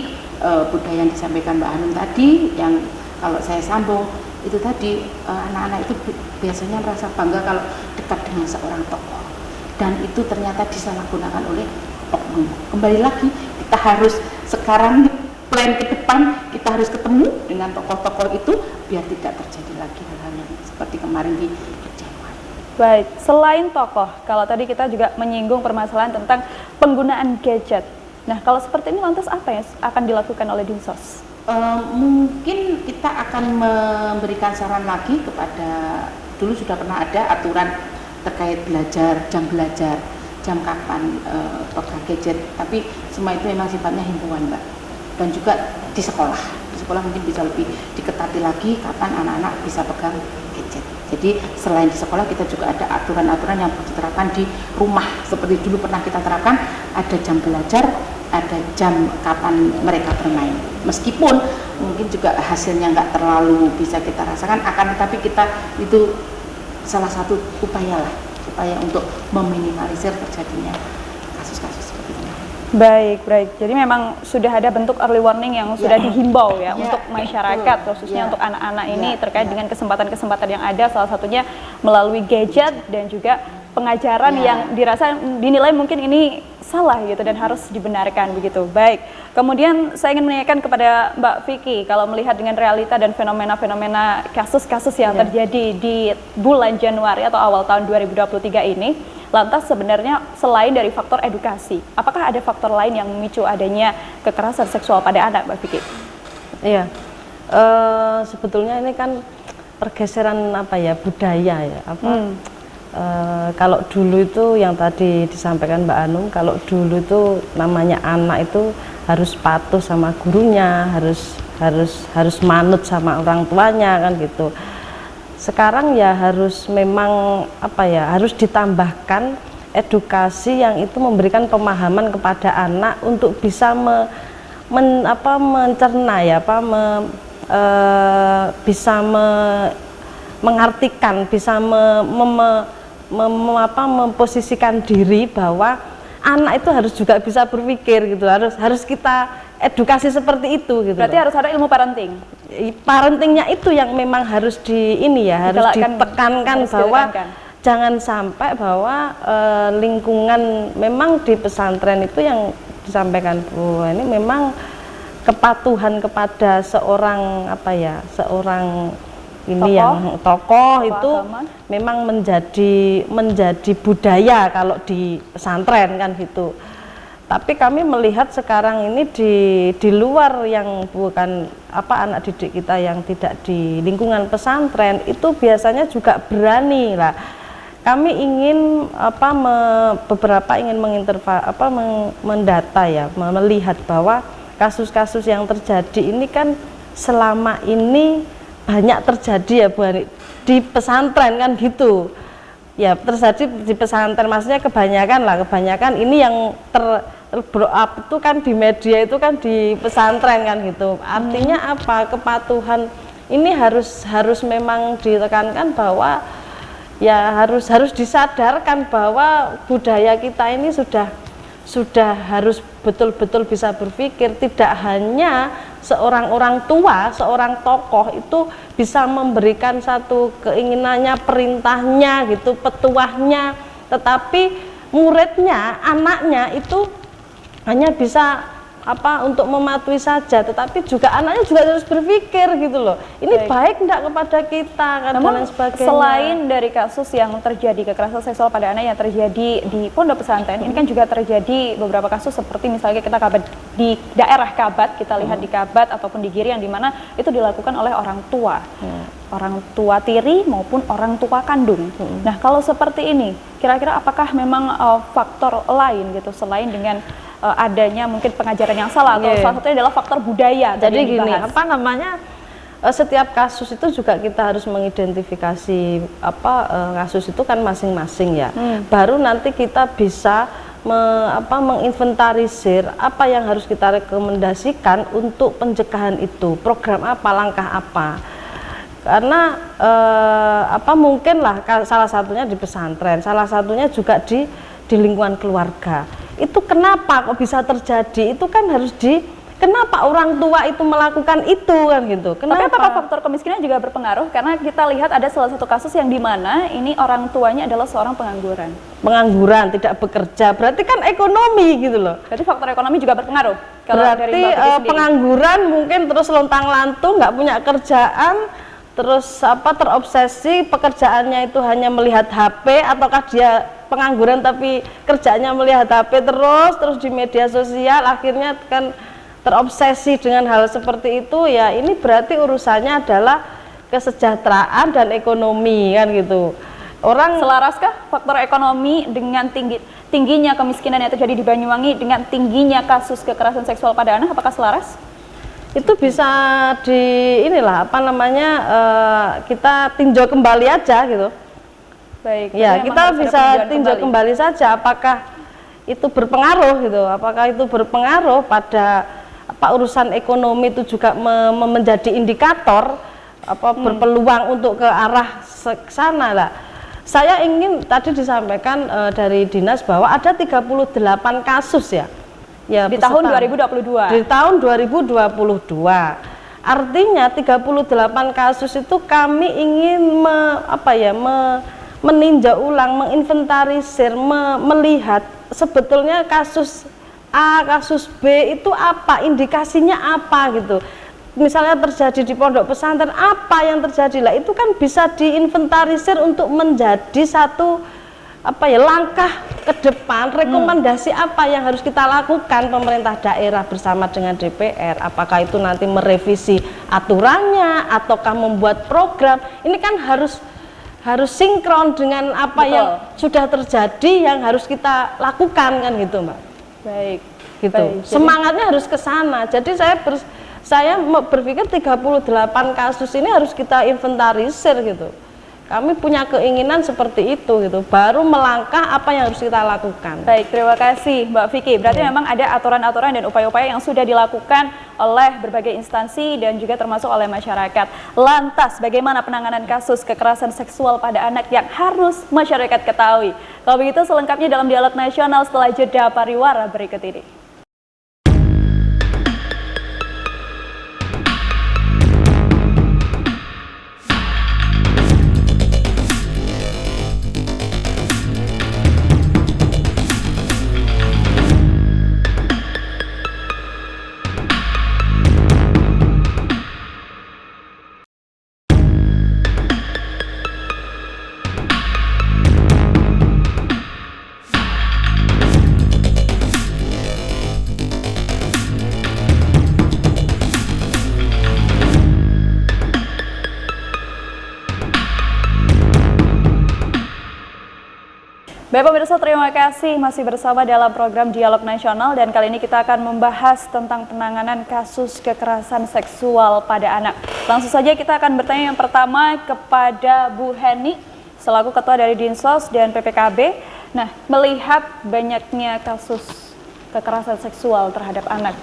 budaya yang disampaikan Mbak Hanum tadi, yang kalau saya sambung itu tadi, anak-anak itu biasanya merasa bangga kalau dekat dengan seorang tokoh, dan itu ternyata disalahgunakan oleh oknum. Kembali lagi, kita harus sekarang plan ke depan, kita harus ketemu dengan tokoh-tokoh itu biar tidak terjadi lagi hal-hal yang seperti kemarin di Kecewa. Baik, selain tokoh, kalau tadi kita juga menyinggung permasalahan tentang penggunaan gadget. Nah, kalau seperti ini lantas apa yang akan dilakukan oleh Dinsos? Mungkin kita akan memberikan saran lagi kepada, dulu sudah pernah ada aturan terkait belajar, jam kapan pegang gadget, tapi semua itu memang sifatnya himbauan Mbak. Dan juga di sekolah mungkin bisa lebih diketati lagi kapan anak-anak bisa pegang gadget. Jadi selain di sekolah, kita juga ada aturan-aturan yang harus diterapkan di rumah. Seperti dulu pernah kita terapkan, ada jam belajar, ada jam kapan mereka bermain. Meskipun mungkin juga hasilnya nggak terlalu bisa kita rasakan, akan tetapi kita itu salah satu upaya untuk meminimalisir terjadinya kasus-kasus seperti ini. Baik. Jadi memang sudah ada bentuk early warning yang sudah dihimbau ya untuk masyarakat, khususnya untuk anak-anak ini terkait dengan kesempatan-kesempatan yang ada, salah satunya melalui gadget dan juga pengajaran yang dinilai mungkin ini salah gitu dan harus dibenarkan begitu. Baik. Kemudian saya ingin menanyakan kepada Mbak Vicky, kalau melihat dengan realita dan fenomena-fenomena kasus-kasus yang terjadi di bulan Januari atau awal tahun 2023 ini, lantas sebenarnya selain dari faktor edukasi, apakah ada faktor lain yang memicu adanya kekerasan seksual pada anak, Mbak Vicky? Iya, sebetulnya ini kan pergeseran budaya ya. Kalau dulu itu yang tadi disampaikan Mbak Anum, kalau dulu itu namanya anak itu harus patuh sama gurunya, harus manut sama orang tuanya kan gitu. Sekarang ya harus memang harus ditambahkan edukasi yang itu memberikan pemahaman kepada anak untuk bisa mencerna bisa mengartikan, bisa memposisikan diri bahwa anak itu harus juga bisa berpikir gitu, harus kita edukasi seperti itu gitu. Berarti harus ada ilmu parenting. Parentingnya itu yang memang harus harus ditekankan bahwa jangan sampai bahwa lingkungan memang di pesantren itu yang disampaikan Bu ini memang kepatuhan kepada seorang yang tokoh itu agama memang menjadi budaya kalau di pesantren kan gitu. Tapi kami melihat sekarang ini di luar yang bukan anak didik kita yang tidak di lingkungan pesantren itu biasanya juga berani lah. Kami ingin beberapa ingin mendata ya, melihat bahwa kasus-kasus yang terjadi ini kan selama ini banyak terjadi ya Bu Hani, di pesantren kan gitu ya, terjadi di pesantren, maksudnya kebanyakan ini yang blow up itu kan di media itu kan di pesantren kan gitu. Artinya apa, kepatuhan ini harus memang ditekankan bahwa ya harus disadarkan bahwa budaya kita ini sudah harus betul-betul bisa berpikir, tidak hanya seorang orang tua, seorang tokoh itu bisa memberikan satu keinginannya, perintahnya gitu, petuahnya, tetapi muridnya, anaknya itu hanya bisa untuk mematuhi saja, tetapi juga anaknya juga harus berpikir gitu loh. Ini baik enggak kepada kita kan, dan sebagainya. Selain dari kasus yang terjadi kekerasan seksual pada anak yang terjadi di pondok pesantren, ini kan juga terjadi beberapa kasus seperti misalnya kita di daerah Kabat, kita lihat di Kabat ataupun di Giri yang dimana itu dilakukan oleh orang tua, orang tua tiri maupun orang tua kandung. Nah kalau seperti ini, kira-kira apakah memang faktor lain gitu selain dengan adanya mungkin pengajaran yang salah atau salah satunya adalah faktor budaya? Jadi gini, setiap kasus itu juga kita harus mengidentifikasi kasus itu kan masing-masing ya. Baru nanti kita bisa menginventarisir apa yang harus kita rekomendasikan untuk pencegahan itu, program apa, langkah apa. Karena mungkin lah salah satunya di pesantren, salah satunya juga di lingkungan keluarga. Itu kenapa kok bisa terjadi? Itu kan harus kenapa orang tua itu melakukan itu kan gitu. Kenapa? Tapi apakah faktor kemiskinan juga berpengaruh? Karena kita lihat ada salah satu kasus yang dimana ini orang tuanya adalah seorang pengangguran. Pengangguran, tidak bekerja, berarti kan ekonomi gitu loh. Berarti faktor ekonomi juga berpengaruh? Kalau berarti dari pengangguran mungkin terus lontang-lantung, nggak punya kerjaan, terus terobsesi pekerjaannya itu hanya melihat HP, ataukah dia pengangguran tapi kerjanya melihat HP terus di media sosial, akhirnya kan terobsesi dengan hal seperti itu ya. Ini berarti urusannya adalah kesejahteraan dan ekonomi kan gitu. Orang selaraskah faktor ekonomi dengan tingginya kemiskinan yang terjadi di Banyuwangi dengan tingginya kasus kekerasan seksual pada anak, apakah selaras? Itu bisa kita tinjau kembali aja gitu. Baik, ya kita bisa tinjau kembali saja apakah itu berpengaruh gitu, apakah itu berpengaruh pada urusan ekonomi itu juga menjadi indikator berpeluang untuk ke arah sana lah. saya ingin tadi disampaikan dari dinas bahwa ada 38 kasus ya. Ya, di tahun 2022. Di tahun 2022. Artinya 38 kasus itu kami ingin meninjau ulang, menginventarisir, melihat sebetulnya kasus A, kasus B itu apa, indikasinya apa gitu. Misalnya terjadi di pondok pesantren, apa yang terjadi lah, itu kan bisa diinventarisir untuk menjadi satu langkah ke depan, rekomendasi apa yang harus kita lakukan pemerintah daerah bersama dengan DPR. Apakah itu nanti merevisi aturannya ataukah membuat program, ini kan harus sinkron dengan apa yang sudah terjadi yang harus kita lakukan kan gitu Mbak. Baik, gitu. Baik, semangatnya harus ke sana. Jadi saya berpikir 38 kasus ini harus kita inventarisir gitu. Kami punya keinginan seperti itu gitu. Baru melangkah apa yang harus kita lakukan. Baik, terima kasih Mbak Vicky. Berarti memang ada aturan-aturan dan upaya-upaya yang sudah dilakukan oleh berbagai instansi dan juga termasuk oleh masyarakat. Lantas, bagaimana penanganan kasus kekerasan seksual pada anak yang harus masyarakat ketahui? Kalau begitu selengkapnya dalam Dialog Nasional setelah jeda pariwara berikut ini. Baik pemirsa, terima kasih masih bersama dalam program Dialog Nasional dan kali ini kita akan membahas tentang penanganan kasus kekerasan seksual pada anak. Langsung saja kita akan bertanya yang pertama kepada Bu Heni selaku Ketua dari Dinsos dan PPKB. Nah, melihat banyaknya kasus kekerasan seksual terhadap anak,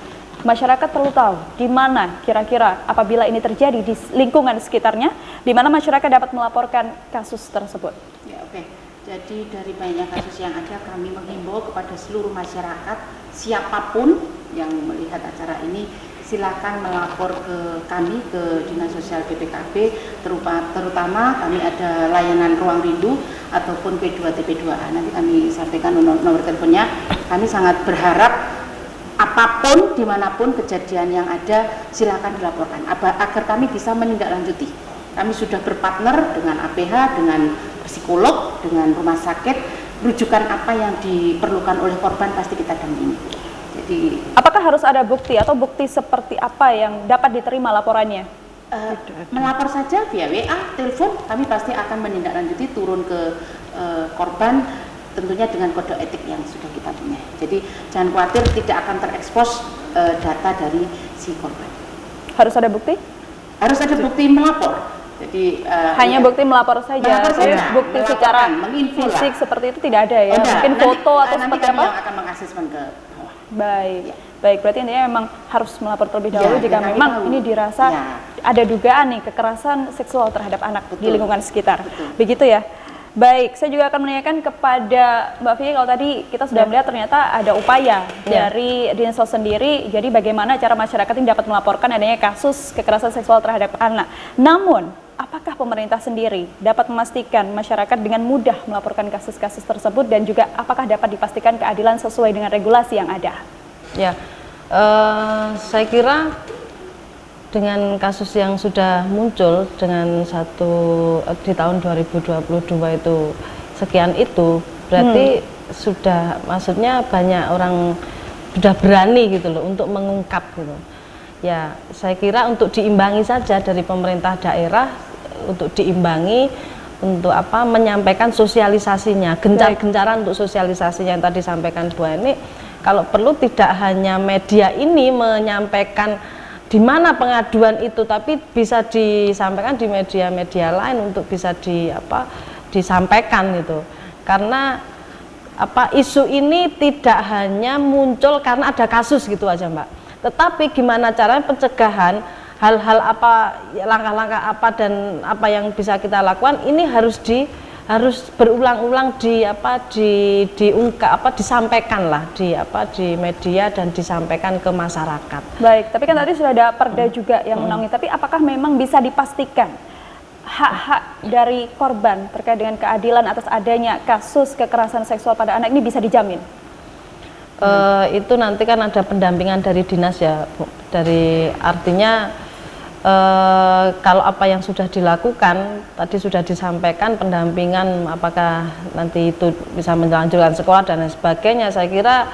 masyarakat perlu tahu di mana kira-kira apabila ini terjadi di lingkungan sekitarnya, di mana masyarakat dapat melaporkan kasus tersebut. Ya, oke. Jadi dari banyak kasus yang ada, kami menghimbau kepada seluruh masyarakat, siapapun yang melihat acara ini, silakan melapor ke kami, ke Dinas Sosial BPKB, terutama kami ada layanan Ruang Rindu ataupun P2TP2A. Nanti kami sampaikan nomor teleponnya. Kami sangat berharap apapun, dimanapun kejadian yang ada, silakan dilaporkan agar kami bisa menindaklanjuti. Kami sudah berpartner dengan APH, dengan psikolog, dengan rumah sakit, rujukan apa yang diperlukan oleh korban pasti kita dampingi. Jadi, apakah harus ada bukti atau bukti seperti apa yang dapat diterima laporannya? Melapor saja via WA, telepon, kami pasti akan menindaklanjuti, turun ke korban, tentunya dengan kode etik yang sudah kita punya. Jadi jangan khawatir, tidak akan terekspos data dari si korban. Harus ada bukti? Harus ada bukti melapor. Jadi hanya bukti melapor saja. Bukti secara fisik seperti itu tidak ada ya. Mungkin foto atau seperti apa? Yang akan mengasesmen ke bawah. Baik. Baik, berarti intinya memang harus melapor terlebih dahulu jika memang ini dirasa ada dugaan nih kekerasan seksual terhadap anak di lingkungan sekitar. Begitu ya. Baik, saya juga akan menanyakan kepada Mbak Vicky, kalau tadi kita sudah melihat ternyata ada upaya dari Dinsos sendiri, jadi bagaimana cara masyarakat ini dapat melaporkan adanya kasus kekerasan seksual terhadap anak. Namun, apakah pemerintah sendiri dapat memastikan masyarakat dengan mudah melaporkan kasus-kasus tersebut dan juga apakah dapat dipastikan keadilan sesuai dengan regulasi yang ada? Ya, saya kira dengan kasus yang sudah muncul dengan di tahun 2022 itu sekian itu berarti sudah, maksudnya banyak orang sudah berani gitu loh untuk mengungkap gitu. Ya, saya kira untuk diimbangi saja dari pemerintah daerah, untuk diimbangi untuk menyampaikan sosialisasinya, gencar-gencaran untuk sosialisasinya yang tadi sampaikan Bu Eni. Kalau perlu tidak hanya media ini menyampaikan di mana pengaduan itu, tapi bisa disampaikan di media-media lain untuk bisa disampaikan gitu. Karena isu ini tidak hanya muncul karena ada kasus gitu aja Mbak, tetapi gimana caranya pencegahan, hal-hal langkah-langkah apa dan apa yang bisa kita lakukan ini harus harus berulang-ulang disampaikan lah di media dan disampaikan ke masyarakat. Baik, tapi kan tadi sudah ada perda juga yang menaungi, tapi apakah memang bisa dipastikan hak-hak dari korban terkait dengan keadilan atas adanya kasus kekerasan seksual pada anak ini bisa dijamin? Itu nanti kan ada pendampingan dari dinas ya, Bu. Dari artinya kalau apa yang sudah dilakukan tadi sudah disampaikan pendampingan, apakah nanti itu bisa melanjutkan sekolah dan lain sebagainya, saya kira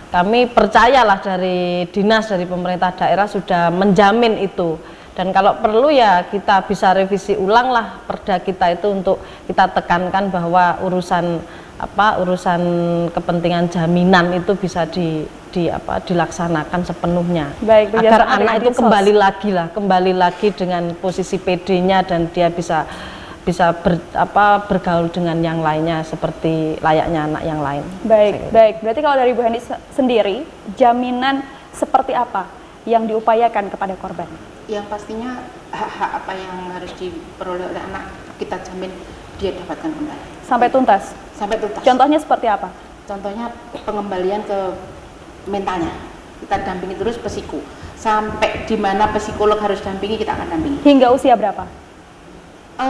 kami percayalah dari dinas, dari pemerintah daerah sudah menjamin itu. Dan kalau perlu ya kita bisa revisi ulang lah perda kita itu untuk kita tekankan bahwa urusan kepentingan jaminan itu bisa dilaksanakan sepenuhnya. Baik, agar anak itu kembali lagi dengan posisi PD-nya dan dia bisa bergaul dengan yang lainnya seperti layaknya anak yang lain. Baik. Berarti kalau dari Bu Heni sendiri, jaminan seperti apa yang diupayakan kepada korban? Yang pastinya hak-hak apa yang harus diperoleh oleh anak kita jamin dia dapatkan kembali. Sampai tuntas? Sampai tuntas. Contohnya seperti apa? Contohnya pengembalian ke mentalnya. Kita dampingi terus psiku. Sampai di mana psikolog harus dampingi, kita akan dampingi. Hingga usia berapa?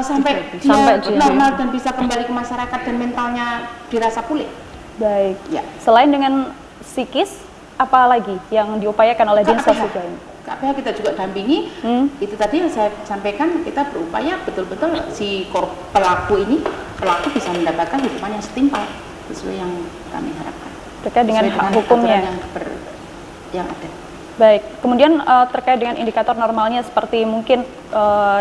Sampai dia normal dan bisa kembali ke masyarakat dan mentalnya dirasa pulih. Baik. Ya. Selain dengan psikis, apa lagi yang diupayakan oleh Dinas Sosial ini? KPH kita juga dampingi. Itu tadi yang saya sampaikan, kita berupaya betul-betul si pelaku bisa mendapatkan hukuman yang setimpal sesuai yang kami harapkan. Terkait dengan hak hukumnya yang ada. Baik, kemudian terkait dengan indikator normalnya seperti mungkin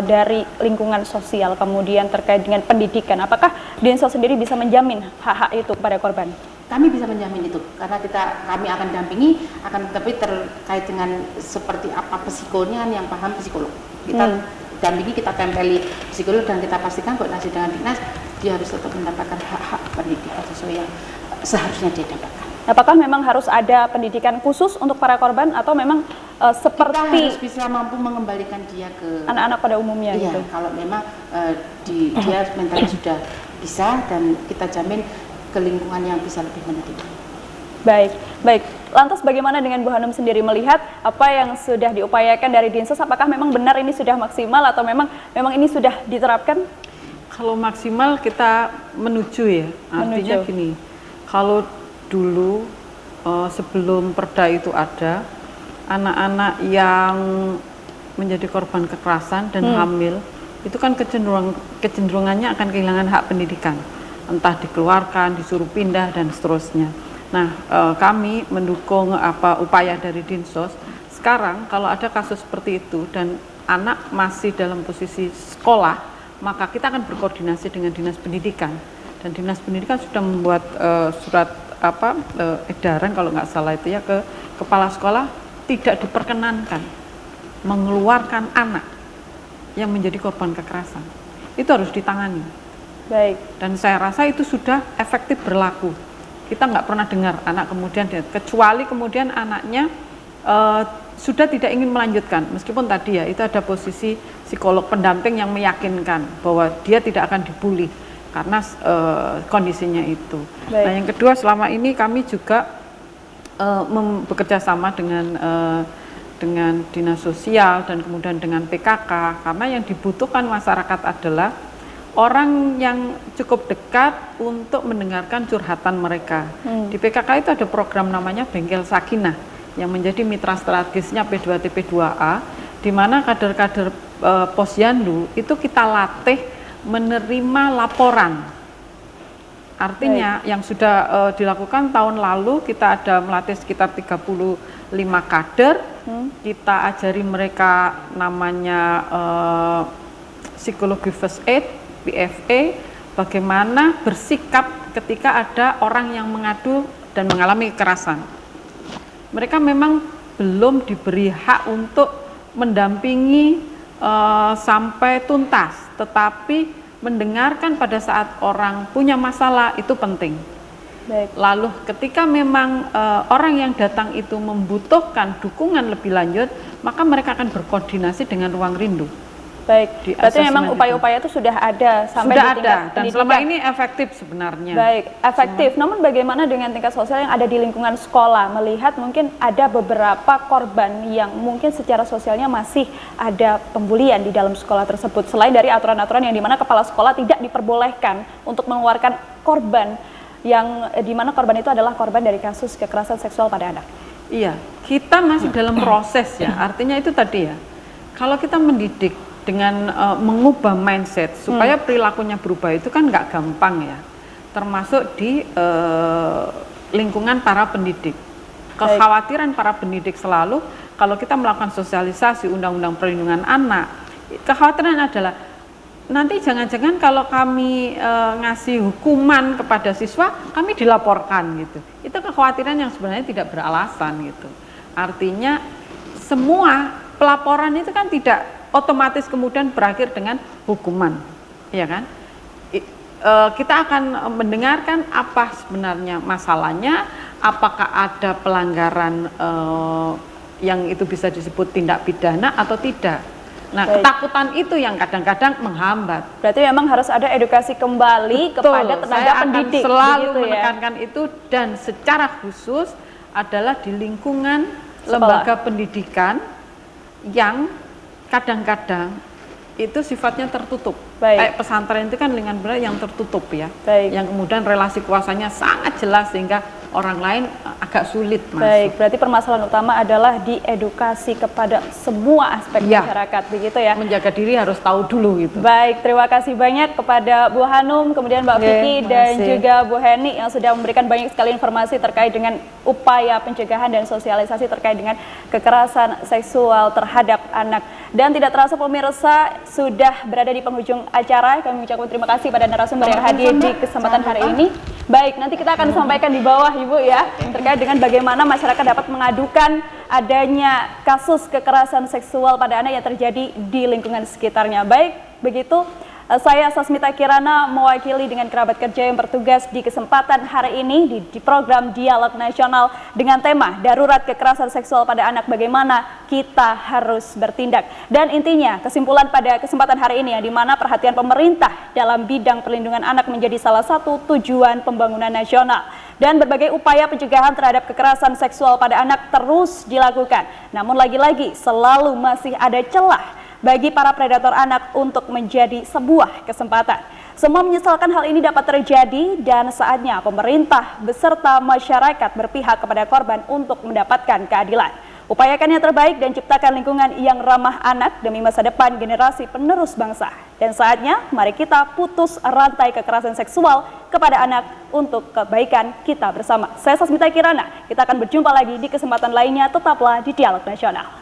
dari lingkungan sosial, kemudian terkait dengan pendidikan, apakah Dinsos sendiri bisa menjamin hak-hak itu kepada korban? Kami bisa menjamin itu karena kami akan dampingi, akan tetapi terkait dengan seperti apa psikolognya yang paham psikolog. Kita dampingi, kita tempeli psikolog dan kita pastikan koordinasi dengan dinas, dia harus tetap mendapatkan hak-hak pendidikan sesuai yang seharusnya dia dapatkan. Apakah memang harus ada pendidikan khusus untuk para korban atau memang seperti kita harus bisa mampu mengembalikan dia ke anak-anak pada umumnya? Iya, gitu? kalau memang dia mentalnya sudah bisa dan kita jamin ke lingkungan yang bisa lebih menerima. Baik. Lantas bagaimana dengan Bu Hanum sendiri melihat apa yang sudah diupayakan dari Dinsos? Apakah memang benar ini sudah maksimal atau memang ini sudah diterapkan? Kalau maksimal kita menuju ya, artinya gini, kalau dulu sebelum perda itu ada, anak-anak yang menjadi korban kekerasan dan hamil itu kan kecenderungannya akan kehilangan hak pendidikan, entah dikeluarkan, disuruh pindah dan seterusnya. Nah, kami mendukung upaya dari Dinsos. Sekarang kalau ada kasus seperti itu dan anak masih dalam posisi sekolah, maka kita akan berkoordinasi dengan Dinas Pendidikan, dan Dinas Pendidikan sudah membuat surat edaran kalau nggak salah itu ya ke kepala sekolah, tidak diperkenankan mengeluarkan anak yang menjadi korban kekerasan. Itu harus ditangani. Baik. Dan saya rasa itu sudah efektif berlaku. Kita nggak pernah dengar anak kemudian, kecuali kemudian anaknya sudah tidak ingin melanjutkan, meskipun tadi ya itu ada posisi psikolog pendamping yang meyakinkan bahwa dia tidak akan dibully karena kondisinya itu. Baik. Nah, yang kedua, selama ini kami juga bekerja sama dengan Dinas Sosial dan kemudian dengan PKK, karena yang dibutuhkan masyarakat adalah orang yang cukup dekat untuk mendengarkan curhatan mereka. Di PKK itu ada program namanya Bengkel Sakinah yang menjadi mitra strategisnya P2T P2A, di mana kader-kader Posyandu itu kita latih menerima laporan. Artinya yang sudah dilakukan tahun lalu, kita ada melatih sekitar 35 kader, kita ajari mereka namanya psikologi first aid, PFA, bagaimana bersikap ketika ada orang yang mengadu dan mengalami kekerasan. Mereka memang belum diberi hak untuk mendampingi sampai tuntas, tetapi mendengarkan pada saat orang punya masalah itu penting. Baik. Lalu ketika memang orang yang datang itu membutuhkan dukungan lebih lanjut, maka mereka akan berkoordinasi dengan Ruang Rindu. Baik, Di berarti memang asesmen upaya-upaya itu sudah ada sampai sudah di ada tingkat dan pendidikan. selama ini efektif sebenarnya. Baik, efektif. Namun bagaimana dengan tingkat sosial yang ada di lingkungan sekolah? Melihat mungkin ada beberapa korban yang mungkin secara sosialnya masih ada pembulian di dalam sekolah tersebut. Selain dari aturan-aturan yang dimana kepala sekolah tidak diperbolehkan untuk mengeluarkan korban yang dimana korban itu adalah korban dari kasus kekerasan seksual pada anak. Iya, kita masih dalam proses ya. Artinya itu tadi ya. Kalau kita mendidik dengan mengubah mindset supaya perilakunya berubah itu kan nggak gampang ya, termasuk di lingkungan para pendidik. Kekhawatiran para pendidik selalu kalau kita melakukan sosialisasi undang-undang perlindungan anak, kekhawatiran adalah nanti jangan-jangan kalau kami ngasih hukuman kepada siswa, kami dilaporkan gitu. Itu kekhawatiran yang sebenarnya tidak beralasan gitu. Artinya semua pelaporan itu kan tidak otomatis kemudian berakhir dengan hukuman, ya kan? Kita akan mendengarkan apa sebenarnya masalahnya, apakah ada pelanggaran yang itu bisa disebut tindak pidana atau tidak. Nah, Baik. ketakutan itu yang kadang-kadang menghambat. Berarti memang harus ada edukasi kembali kepada tenaga saya pendidik. akan selalu begitu ya? menekankan itu dan secara khusus adalah di lingkungan Sekolah. lembaga pendidikan yang kadang-kadang itu sifatnya tertutup. Baik. Kayak pesantren itu kan lingkungan benar yang tertutup ya. Baik. Yang kemudian relasi kuasanya sangat jelas sehingga orang lain agak sulit masuk. Baik, berarti permasalahan utama adalah di edukasi kepada semua aspek Ya. masyarakat, begitu ya? Menjaga diri harus tahu dulu gitu. Baik, terima kasih banyak kepada Bu Hanum, kemudian Mbak Oke, Vicky dan makasih. juga Bu Heni yang sudah memberikan banyak sekali informasi terkait dengan upaya pencegahan dan sosialisasi terkait dengan kekerasan seksual terhadap anak. Dan tidak terasa pemirsa sudah berada di penghujung acara. Kami mengucapkan terima kasih pada narasumber yang hadir di kesempatan hari ini. Baik, nanti kita akan sampaikan di bawah Ibu ya, terkait dengan bagaimana masyarakat dapat mengadukan adanya kasus kekerasan seksual pada anak yang terjadi di lingkungan sekitarnya. Baik, begitu. Saya Sasmita Kirana mewakili dengan kerabat kerja yang bertugas di kesempatan hari ini di program Dialog Nasional dengan tema Darurat Kekerasan Seksual pada Anak, bagaimana kita harus bertindak. Dan intinya kesimpulan pada kesempatan hari ini ya, di mana perhatian pemerintah dalam bidang perlindungan anak menjadi salah satu tujuan pembangunan nasional. Dan berbagai upaya pencegahan terhadap kekerasan seksual pada anak terus dilakukan. Namun lagi-lagi selalu masih ada celah bagi para predator anak untuk menjadi sebuah kesempatan. Semua menyesalkan hal ini dapat terjadi dan saatnya pemerintah beserta masyarakat berpihak kepada korban untuk mendapatkan keadilan. Upayakan yang terbaik dan ciptakan lingkungan yang ramah anak demi masa depan generasi penerus bangsa. Dan saatnya mari kita putus rantai kekerasan seksual kepada anak untuk kebaikan kita bersama. Saya Sasmita Kirana, kita akan berjumpa lagi di kesempatan lainnya, tetaplah di Dialog Nasional.